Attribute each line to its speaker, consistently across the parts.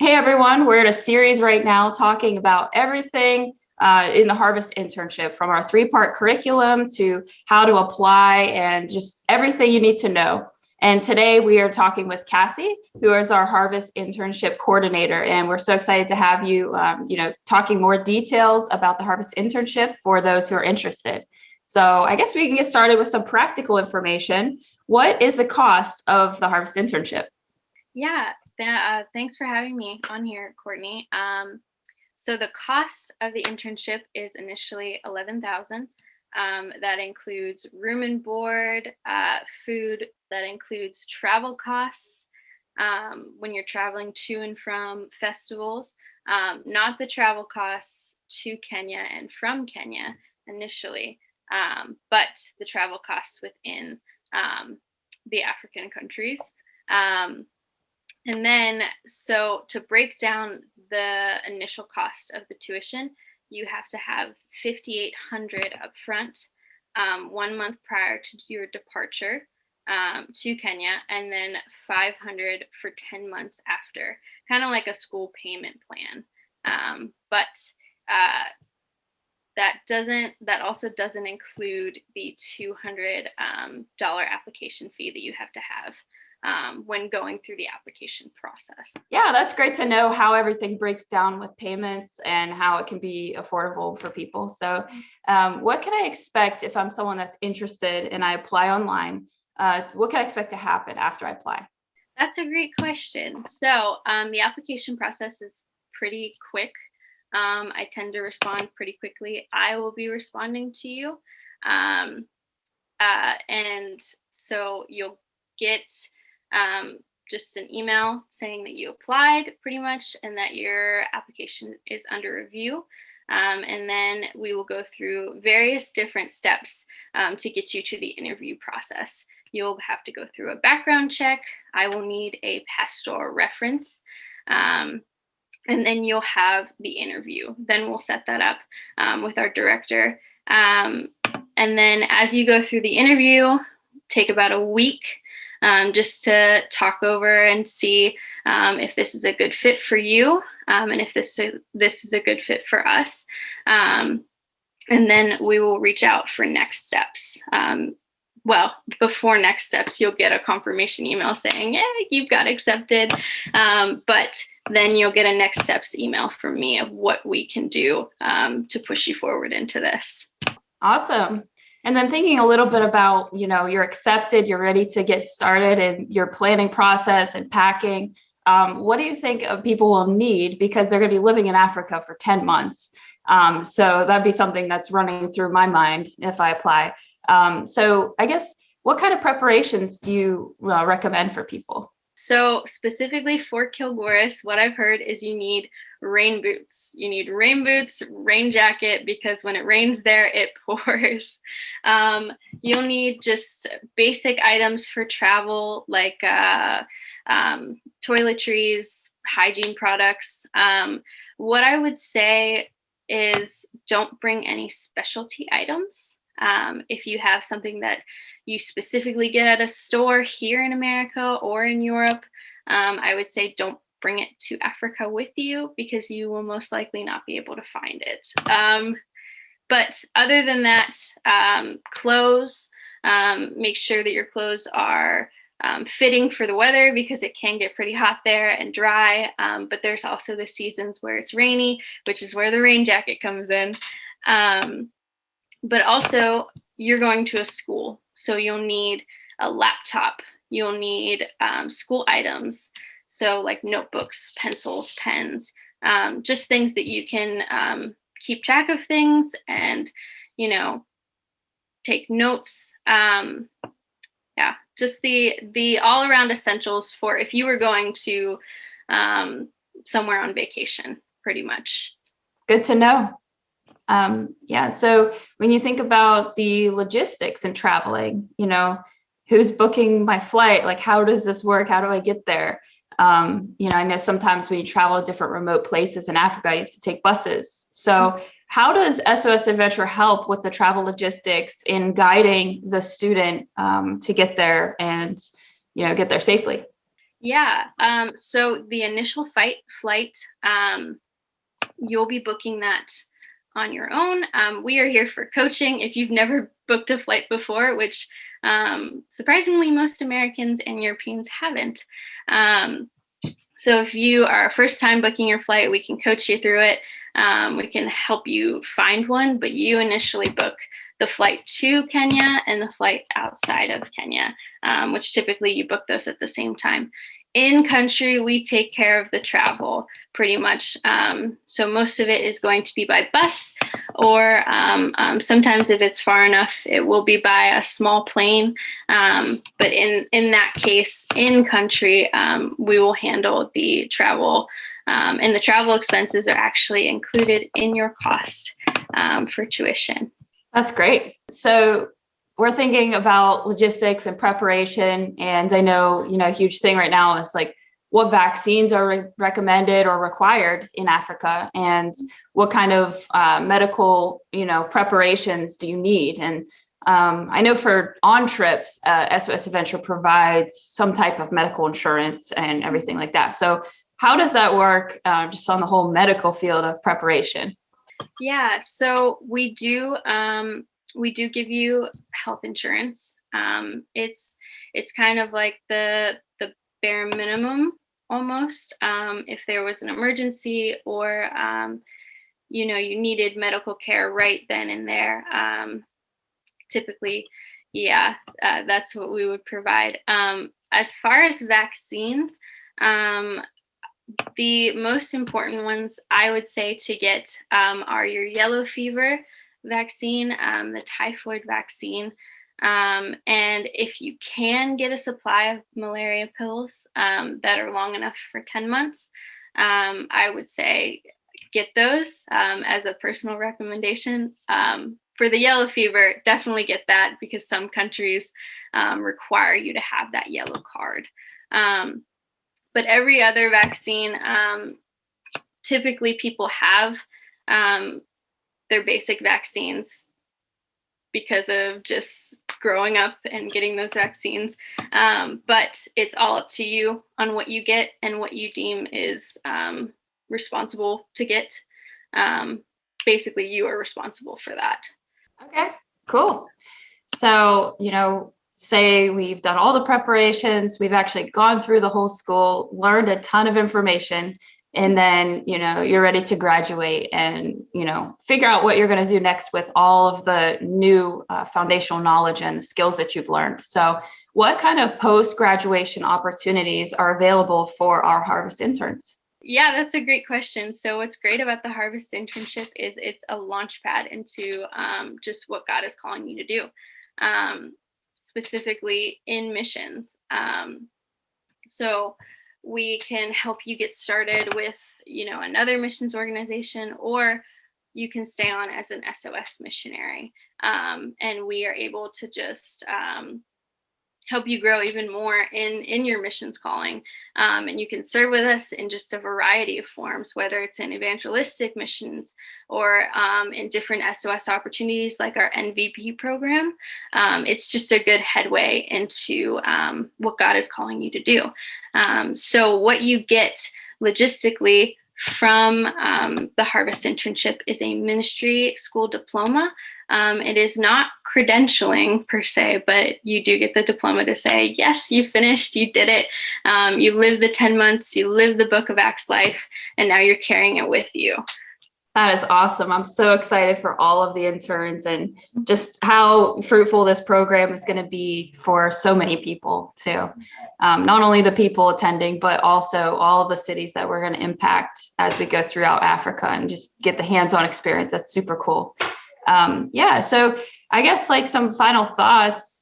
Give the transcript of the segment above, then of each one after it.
Speaker 1: Hey everyone, we're in a series right now talking about everything in the Harvest Internship, from our three-part curriculum to how to apply and just everything you need to know. And today we are talking with Cassie, who is our Harvest Internship Coordinator. And we're so excited to have you, talking more details about the Harvest Internship for those who are interested. So I guess we can get started with some practical information. What is the cost of the Harvest Internship?
Speaker 2: Yeah, thanks for having me on here, Courtney. So the cost of the internship is initially $11,000. That includes room and board, food. That includes travel costs when you're traveling to and from festivals. Not the travel costs to Kenya and from Kenya initially, but the travel costs within the African countries. And then, so to break down the initial cost of the tuition, you have to have $5,800 up front, 1 month prior to your departure to Kenya, and then $500 for 10 months after, kind of like a school payment plan. But that also doesn't include the $200 application fee that you have to have when going through the application process.
Speaker 1: Yeah, that's great to know how everything breaks down with payments and how it can be affordable for people. So what can I expect if I'm someone that's interested and I apply online? What can I expect to happen after I apply?
Speaker 2: That's a great question. So the application process is pretty quick. I tend to respond pretty quickly. I will be responding to you. And so you'll get just an email saying that you applied pretty much and that your application is under review. And then we will go through various different steps to get you to the interview process. You'll have to go through a background check. I will need a pastoral reference. And then you'll have the interview. Then we'll set that up with our director. And then as you go through the interview, take about a week just to talk over and see if this is a good fit for you and if this is a good fit for us. And then we will reach out for next steps. Well, before next steps, you'll get a confirmation email saying, yeah, you've got accepted. But then you'll get a next steps email from me of what we can do to push you forward into this.
Speaker 1: Awesome. And then thinking a little bit about, you're accepted, you're ready to get started in your planning process and packing. What do you think people will need, because they're going to be living in Africa for 10 months? So that'd be something that's running through my mind if I apply. So I guess, what kind of preparations do you recommend for people?
Speaker 2: So specifically for Kilgoris, what I've heard is you need rain boots. You need rain boots, rain jacket, because when it rains there, it pours. You'll need just basic items for travel, like toiletries, hygiene products. What I would say is don't bring any specialty items. If you have something that you specifically get at a store here in America or in Europe, I would say don't bring it to Africa with you, because you will most likely not be able to find it. But other than that, clothes, make sure that your clothes are fitting for the weather, because it can get pretty hot there and dry. But there's also the seasons where it's rainy, which is where the rain jacket comes in. But also, you're going to a school, so you'll need a laptop. You'll need school items, so like notebooks, pencils, pens, just things that you can keep track of things and, take notes. Just the all-around essentials for if you were going to somewhere on vacation, pretty much.
Speaker 1: Good to know. So when you think about the logistics and traveling, who's booking my flight? Like, how does this work? How do I get there? I know sometimes when you travel to different remote places in Africa, you have to take buses. So how does SOS Adventure help with the travel logistics in guiding the student to get there and, get there safely?
Speaker 2: Yeah. So the initial flight, you'll be booking that on your own. We are here for coaching. If you've never booked a flight before, which surprisingly most Americans and Europeans haven't. So if you are a first time booking your flight, we can coach you through it. We can help you find one, but you initially book the flight to Kenya and the flight outside of Kenya, which typically you book those at the same time. In country, we take care of the travel pretty much. So most of it is going to be by bus, or sometimes if it's far enough, it will be by a small plane. But in that case, in country, we will handle the travel, and the travel expenses are actually included in your cost for tuition.
Speaker 1: That's great. So we're thinking about logistics and preparation, and I know, a huge thing right now is like what vaccines are recommended or required in Africa, and what kind of medical, preparations do you need? And I know for on trips, SOS Adventure provides some type of medical insurance and everything like that. So how does that work, just on the whole medical field of preparation?
Speaker 2: Yeah, so we do give you health insurance. It's kind of like the bare minimum almost. If there was an emergency, or you needed medical care right then and there, typically, yeah, that's what we would provide. As far as vaccines, um, the most important ones I would say to get are your yellow fever vaccine, the typhoid vaccine, and if you can get a supply of malaria pills that are long enough for 10 months, I would say get those as a personal recommendation. For the yellow fever, definitely get that, because some countries require you to have that yellow card. But every other vaccine, typically people have their basic vaccines because of just growing up and getting those vaccines. But it's all up to you on what you get and what you deem is responsible to get. Basically, you are responsible for that.
Speaker 1: Okay, cool. So, say we've done all the preparations, we've actually gone through the whole school, learned a ton of information, and then, you're ready to graduate and, figure out what you're going to do next with all of the new foundational knowledge and the skills that you've learned. So, what kind of post-graduation opportunities are available for our Harvest interns?
Speaker 2: Yeah, that's a great question. So, what's great about the Harvest internship is it's a launch pad into just what God is calling you to do, specifically in missions. So, we can help you get started with, another missions organization, or you can stay on as an SOS missionary. And we are able to just help you grow even more in your missions calling. And you can serve with us in just a variety of forms, whether it's in evangelistic missions or in different SOS opportunities like our NVP program. It's just a good headway into what God is calling you to do. So what you get logistically from the Harvest internship is a ministry school diploma. It is not credentialing per se, but you do get the diploma to say, yes, you finished, you did it. You lived the 10 months, you lived the Book of Acts life, and now you're carrying it with you.
Speaker 1: That is awesome. I'm so excited for all of the interns and just how fruitful this program is going to be for so many people too. Not only the people attending, but also all of the cities that we're going to impact as we go throughout Africa and just get the hands-on experience. That's super cool. Yeah, so I guess like some final thoughts.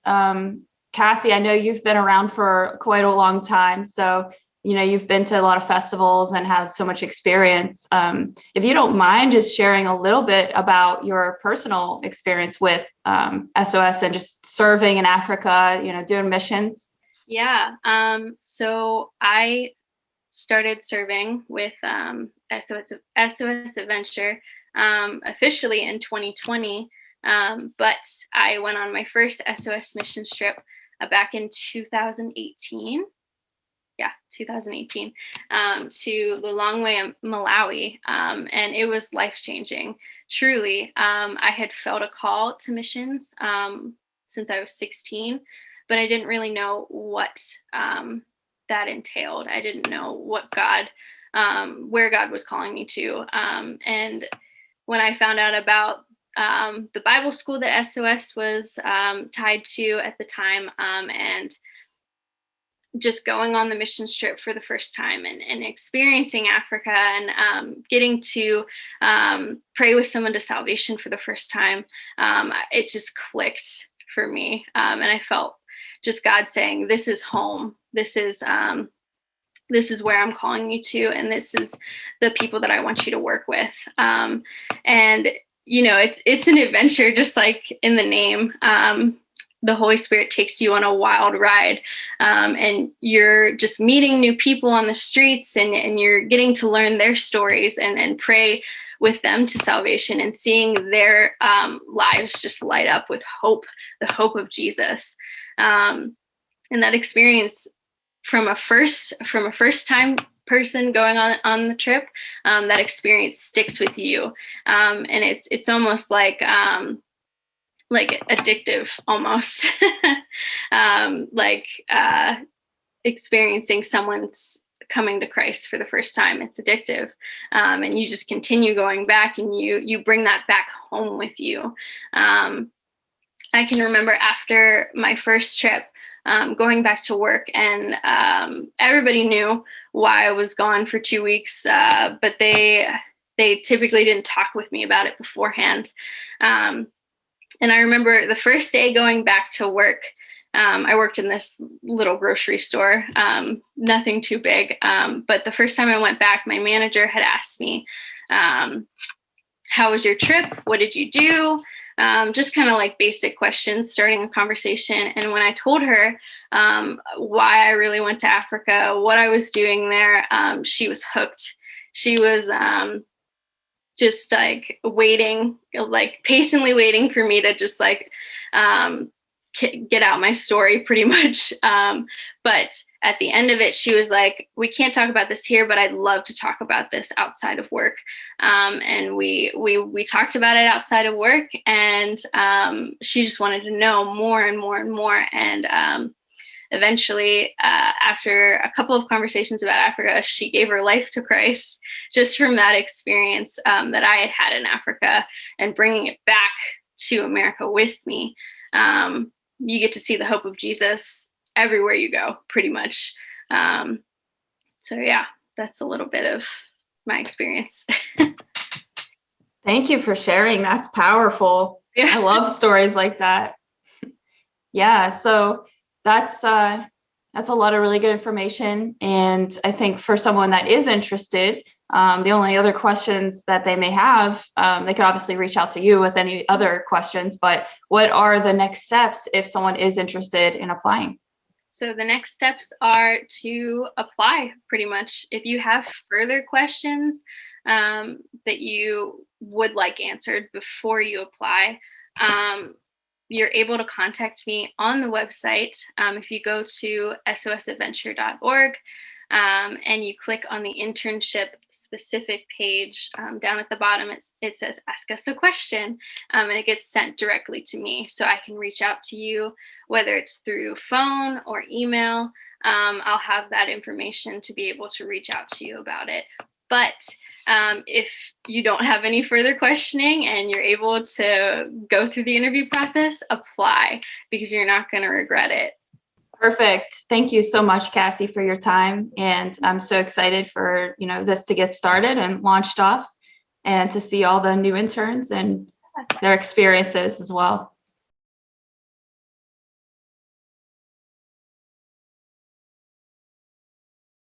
Speaker 1: Cassie, I know you've been around for quite a long time. So, you've been to a lot of festivals and had so much experience. If you don't mind just sharing a little bit about your personal experience with SOS and just serving in Africa, doing missions.
Speaker 2: Yeah. So I started serving with SOS Adventure officially in 2020. But I went on my first SOS mission trip back in 2018. 2018, to Lilongwe, Malawi. And it was life-changing, truly. I had felt a call to missions since I was 16, but I didn't really know what that entailed. I didn't know what where God was calling me to. And when I found out about the Bible school that SOS was tied to at the time, and just going on the mission trip for the first time and experiencing Africa and getting to pray with someone to salvation for the first time, it just clicked for me. And I felt just God saying, this is home. This is where I'm calling you to, and this is the people that I want you to work with. And it's an adventure, just like in the name. The Holy Spirit takes you on a wild ride, and you're just meeting new people on the streets, and you're getting to learn their stories and pray with them to salvation, and seeing their lives just light up with hope, the hope of Jesus. And that experience from a first time person going on the trip, that experience sticks with you, and it's almost like addictive almost. Experiencing someone's coming to Christ for the first time, it's addictive, and you just continue going back, and you bring that back home with you. I can remember after my first trip, going back to work, and everybody knew why I was gone for 2 weeks, but they typically didn't talk with me about it beforehand. And I remember the first day going back to work, I worked in this little grocery store, nothing too big. But the first time I went back, my manager had asked me, how was your trip? What did you do? Just kind of like basic questions, starting a conversation. And when I told her why I really went to Africa, what I was doing there, she was hooked. She was just like waiting, like patiently waiting for me to just like get out my story pretty much. But at the end of it, she was like, we can't talk about this here, but I'd love to talk about this outside of work. And we talked about it outside of work, and she just wanted to know more and more and more. And eventually, after a couple of conversations about Africa, she gave her life to Christ just from that experience that I had in Africa, and bringing it back to America with me. You get to see the hope of Jesus everywhere you go, pretty much. So yeah, that's a little bit of my experience.
Speaker 1: Thank you for sharing. That's powerful. Yeah. I love stories like that. Yeah, so that's a lot of really good information. And I think for someone that is interested, the only other questions that they may have, they could obviously reach out to you with any other questions, but what are the next steps if someone is interested in applying?
Speaker 2: So the next steps are to apply, pretty much. If you have further questions that you would like answered before you apply, you're able to contact me on the website. If you go to sosadventure.org and you click on the internship specific page, down at the bottom, it says ask us a question, and it gets sent directly to me. So I can reach out to you, whether it's through phone or email. I'll have that information to be able to reach out to you about it. But if you don't have any further questioning and you're able to go through the interview process, apply, because you're not going to regret it.
Speaker 1: Perfect. Thank you so much, Cassie, for your time. And I'm so excited for, this to get started and launched off, and to see all the new interns and their experiences as well.